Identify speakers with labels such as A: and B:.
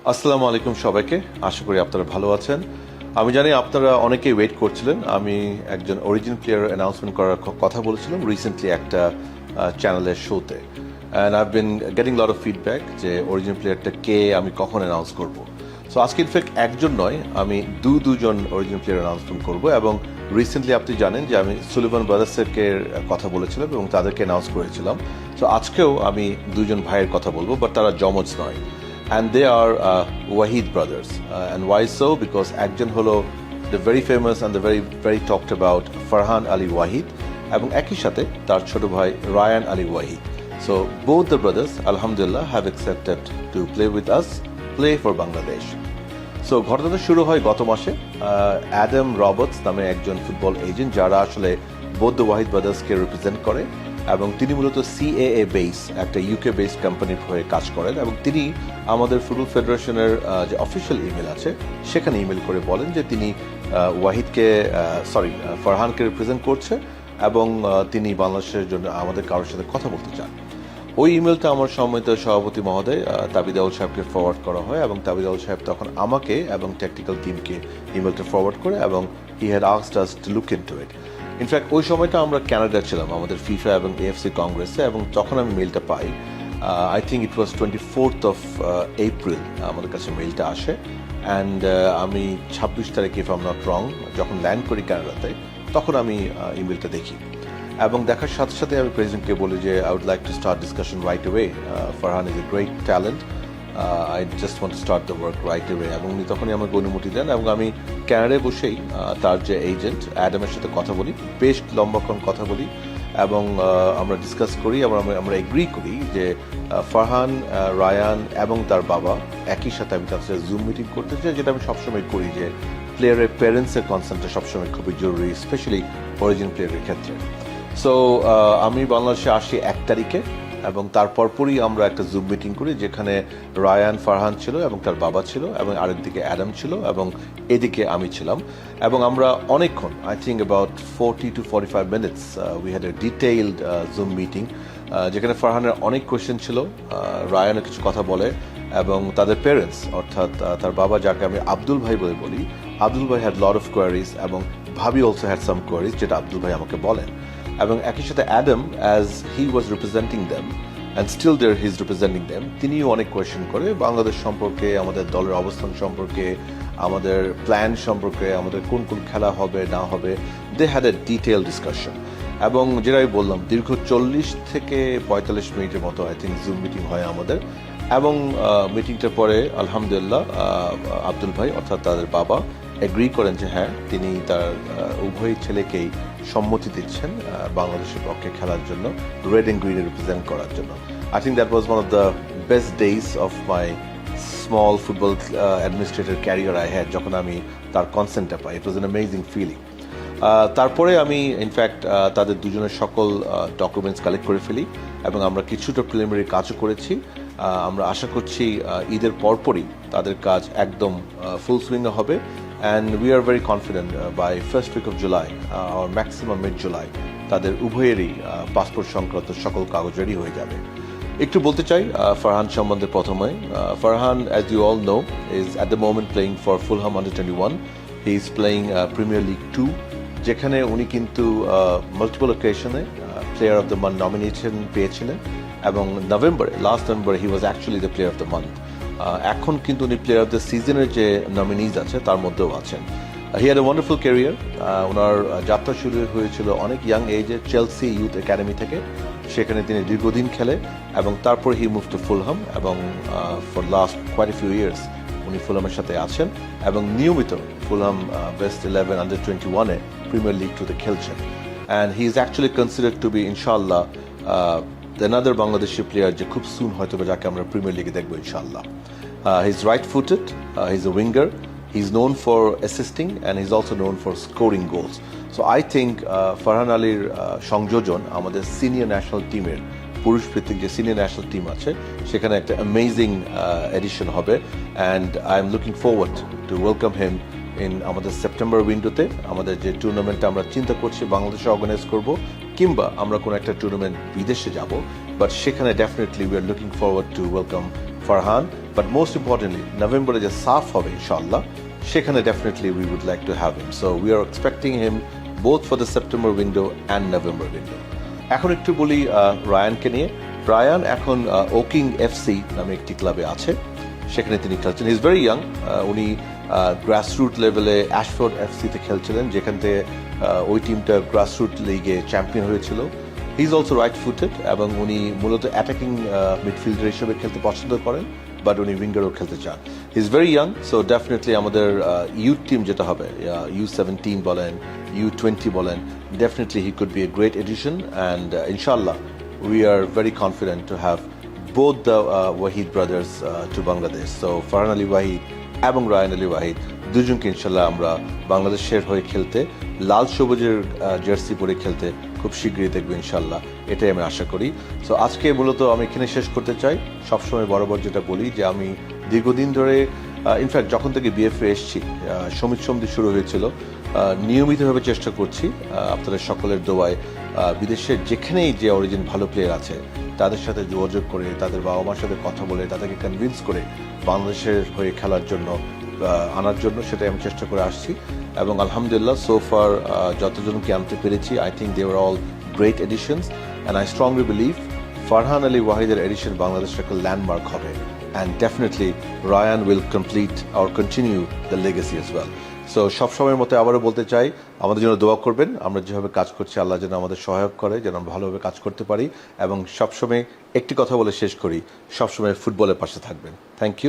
A: আসসালামু আলাইকুম সবাইকে। আশা করি আপনারা ভালো আছেন। আমি জানি আপনারা অনেকেই ওয়েট করছিলেন। আমি একজন অরিজিন প্লেয়ার অ্যানাউন্সমেন্ট করার কথা বলেছিলাম রিসেন্টলি একটা চ্যানেলের শোতে, and I've been getting lot of feedback যে অরিজিন প্লেয়ারটা কে, আমি কখন অ্যানাউন্স করব। সো আজকে ইনফ্যাক্ট একজন নয়, আমি দুজন অরিজিন প্লেয়ার অ্যানাউন্সমেন্ট করব। এবং রিসেন্টলি আপনি জানেন যে আমি সুলিভান ব্রাদার্সকে কথা বলেছিলাম এবং তাদেরকে অ্যানাউন্স করেছিলাম। সো আজকেও আমি দুজন ভাইয়ের কথা বলবো, বাট তারা যমজ নয়, and they are Wahid brothers. And why so? Because একজন হলো the very famous and the very talked about Farhan Ali Wahid, এবং একই সাথে তার ছোট ভাই Ryan Ali Wahid. So both the brothers, alhamdulillah, have accepted to play with us, play for Bangladesh. So ঘটনাটা শুরু হয় গত মাসে। অ্যাডাম রবার্টস নামে একজন ফুটবল এজেন্ট, যারা আসলে বোথ দ্য ওয়াহিদ ব্রাদার্সকে রিপ্রেজেন্ট করে, এবং তিনি মূলত সিএএ বেস একটা ইউকে বেসড কোম্পানির হয়ে কাজ করেন, এবং তিনি আমাদের ফুটবল ফেডারেশনের যে অফিসিয়াল ইমেল আছে সেখানে ইমেল করে বলেন যে তিনি ফারহানকে রিপ্রেজেন্ট করছে, এবং তিনি বাংলাদেশের জন্য আমাদের কারোর সাথে কথা বলতে চান। ওই ইমেলটা আমার সম্মানিত সভাপতি মহোদয় তাবিদাউল সাহেবকে ফরওয়ার্ড করা হয়, এবং তাবিদাউল সাহেব তখন আমাকে এবং টেকনিক্যাল টিমকে ইমেলটা ফরওয়ার্ড করে, এবং he had asked us to look into it. In fact ওই সময়টা আমরা কানাডা ছিলাম আমাদের ফিফা এবং এএফসি কংগ্রেসে, এবং তখন আমি মেলটা পাই। I think it was 24th of April আমাদের কাছে মেলটা আসে, অ্যান্ড আমি 26 তারিখে, if I am not wrong, যখন ল্যান্ড করি কানাডাতে, তখন আমি ইমেলটা দেখি, এবং দেখার সাথে সাথে আমি প্রেসিডেন্টকে বলি যে I would like to start discussion right away. Farhan is a great talent, I just want to start the work right away. এবং উনি তখনই আমার অনুমতি দেন, এবং আমি ক্যানাডায় বসেই তার যে এজেন্ট অ্যাডামের সাথে কথা বলি, বেশ লম্বাক্ষণ কথা বলি, এবং আমরা ডিসকাস করি, আমরা এগ্রি করি যে ফারহান, রায়ান এবং তার বাবা একই সাথে আমি তার সাথে জুম মিটিং করতে চাই, যেটা আমি সবসময় করি, যে প্লেয়ারের প্যারেন্টসের কনসার্নটা সবসময় খুবই জরুরি, স্পেশালি অরিজিন প্লেয়ারের ক্ষেত্রে। সো আমি বাংলাদেশে আসি 1 তারিখে, এবং তারপরই আমরা একটা জুম মিটিং করি, যেখানে রায়ান, ফারহান ছিল এবং তার বাবা ছিল, এবং আরেকদিকে অ্যাডাম ছিল, এবং এদিকে আমি ছিলাম, এবং আমরা অনেকক্ষণ, I think about 40 to 45 minutes we had a detailed zoom meeting, যেখানে ফারহানের অনেক কোয়েশ্চেন ছিল, রায়ানের কিছু কথা বলে, এবং তাদের প্যারেন্টস অর্থাৎ তার বাবা, যাকে আমি আব্দুল ভাই বলে বলি, আব্দুল ভাই হ্যাড লট অফ কোয়ারিজ, এবং ভাবি অলসো হ্যাড সাম কোয়ারিজ, যেটা আব্দুল ভাই আমাকে বলেন। এবং একই সাথে Adam, as he was representing them and still there he is representing them, তিনিও অনেক কোয়েশ্চেন করে বাংলাদেশ সম্পর্কে, আমাদের দলের অবস্থান সম্পর্কে, আমাদের প্ল্যান সম্পর্কে, আমাদের কোন কোন খেলা হবে না হবে। They had a detail discussion, এবং যেটা আমি বললাম, দীর্ঘ 40 থেকে 45 মিনিটের মতো আই থিঙ্ক জুম মিটিং হয় আমাদের। এবং মিটিংটার পরে আলহামদুলিল্লাহ আব্দুল ভাই অর্থাৎ তাদের বাবা এগ্রি করেন যে হ্যাঁ, তিনি তার উভয় ছেলেকেই সম্মতি দিচ্ছেন বাংলাদেশের পক্ষে খেলার জন্য, রেড অ্যান্ড গ্রিনে রিপ্রেজেন্ট করার জন্য। I think that was one of the best days of my small football administrator career I had, যখন আমি তার কনসেন্টটা পাই। ইট ওয়াজ অ্যান অ্যামেজিং ফিলিং। তারপরে আমি ইনফ্যাক্ট তাদের দুজনের সকল ডকুমেন্টস কালেক্ট করে ফেলি, এবং আমরা কিছুটা প্রিলিমিনারি কাজও করেছি। আমরা আশা করছি ঈদের পরপরই তাদের কাজ একদম ফুল সুইংয়ে হবে, and we are very confident by first week of July আর ম্যাক্সিমাম মিড জুলাই তাদের উভয়েরই পাসপোর্ট সংক্রান্ত সকল কাগজ রেডি হয়ে যাবে। একটু বলতে চাই ফারহান সম্বন্ধে প্রথমে। Farhan, as you all know, is at the moment playing for Fulham under. He is playing Premier League 2, যেখানে উনি কিন্তু মাল্টিপল অকেশনে player of the month nomination পেয়েছিলেন, এবং লাস্ট নভেম্বরে he was actually the player of the month. এখন কিন্তু উনি প্লেয়ার অফ দ্য সিজনের যে নমিনিজ আছে তার মধ্যেও আছেন। He had a wonderful career. ওনার যাত্রা শুরু হয়েছিল অনেক ইয়াং এজে, চেলসি ইউথ একাডেমি থেকে, সেখানে তিনি দীর্ঘদিন খেলে, এবং তারপর হি মুভ টু ফুলহাম, এবং for last quite a few years উনি ফুলহামের সাথে আছেন, এবং নিয়মিত ফুলহাম বেস্ট 11 আন্ডার-21-এ প্রিমিয়ার লিগ 2-তে খেলছেন। And he is actually considered to be ইনশাআল্লাহ another Bangladeshi player যে খুব সুন হয়তো যাকে আমরা প্রিমিয়ার লিগে দেখবো ইনশাআল্লাহ। He is right footed, he is a winger, he is known for assisting, and he is also known for scoring goals. So I think Farhan আলীর সংযোজন আমাদের সিনিয়র ন্যাশনাল টিমের, পুরুষ ভিত্তিক যে সিনিয়র ন্যাশনাল টিম আছে, সেখানে একটা অ্যামেজিং এডিশন হবে, and I am looking forward to welcome him in আমাদের সেপ্টেম্বর উইন্ডোতে। আমাদের যে টুর্নামেন্টটা আমরা চিন্তা করছি বাংলাদেশে অর্গানাইজ করব, কিংবা আমরা কোনো একটা টুর্নামেন্ট বিদেশে যাব, বাট সেখানে definitely we are looking forward to welcome Farhan. But most importantly নভেম্বরে যে সাফ হবে ইনশাআল্লাহ, সেখানে definitely we would like to have him. So we are expecting him both for the September window and November window. এখন একটু বলি রায়ানকে নিয়ে। রায়ান এখন ওকিং এফসি নামে একটি ক্লাবে আছে, সেখানে তিনি খেলছেন। He is very young. উনি গ্রাসরুট লেভেলে অ্যাশফোর্ড এফসিতে খেলছিলেন, যেখান থেকে ওই টিমটা গ্রাসরুট লিগে চ্যাম্পিয়ন হয়েছিল। He is also right footed এবং উনি মূলত অ্যাটাকিং মিডফিল্ডার হিসেবে খেলতে পছন্দ করেন, বাট উনি উইঙ্গারও খেলতে চান। He is very young, so definitely আমাদের ইউথ টিম যেটা হবে, U17 বলেন, U20 বলেন, definitely he could be a great addition, and inshallah we are very confident to have both the Wahid brothers to Bangladesh. So Farhan Ali Wahid এবং Ryan Ali Wahid দুজনকে ইনশাল্লাহ আমরা বাংলাদেশের হয়ে খেলতে, লাল সবুজের জার্সি পরে খেলতে খুব শীঘ্রই দেখবো ইনশাল্লাহ, এটাই আমি আশা করি। সো আজকে মূলত আমি এখানে শেষ করতে চাই। সবসময় বরাবর যেটা বলি যে আমি দীর্ঘদিন ধরে, ইনফ্যাক্ট যখন থেকে বিএফএ এসেছি, সমিত সমিতি শুরু হয়েছিল, নিয়মিতভাবে চেষ্টা করছি আপনাদের সকলের দোয়ায় বিদেশের যেখানেই যে অরিজিন ভালো প্লেয়ার আছে তাদের সাথে যোগাযোগ করে, তাদের বাবা মার সাথে কথা বলে, তাদেরকে কনভিন্স করে বাংলাদেশের হয়ে খেলার জন্য আনার জন্য, সেটাই আমি চেষ্টা করে আসছি। এবং আলহামদুলিল্লাহ সোফার যতজনকে আনতে পেরেছি, I think they are all great additions, and I strongly believe Farhan Ali ওয়াহিদের এডিশন বাংলাদেশের একটা ল্যান্ডমার্ক হবে, and definitely Rayan will complete or continue the legacy as well. So সবসময়ের মতো আবারও বলতে চাই, আমাদের জন্য দোয়া করবেন। আমরা যেভাবে কাজ করছি আল্লাহ যেন আমাদের সহায়ক করে, যেন আমরা ভালোভাবে কাজ করতে পারি, এবং সবসময় একটি কথা বলে শেষ করি, সবসময় ফুটবলের পাশে থাকবেন। Thank you.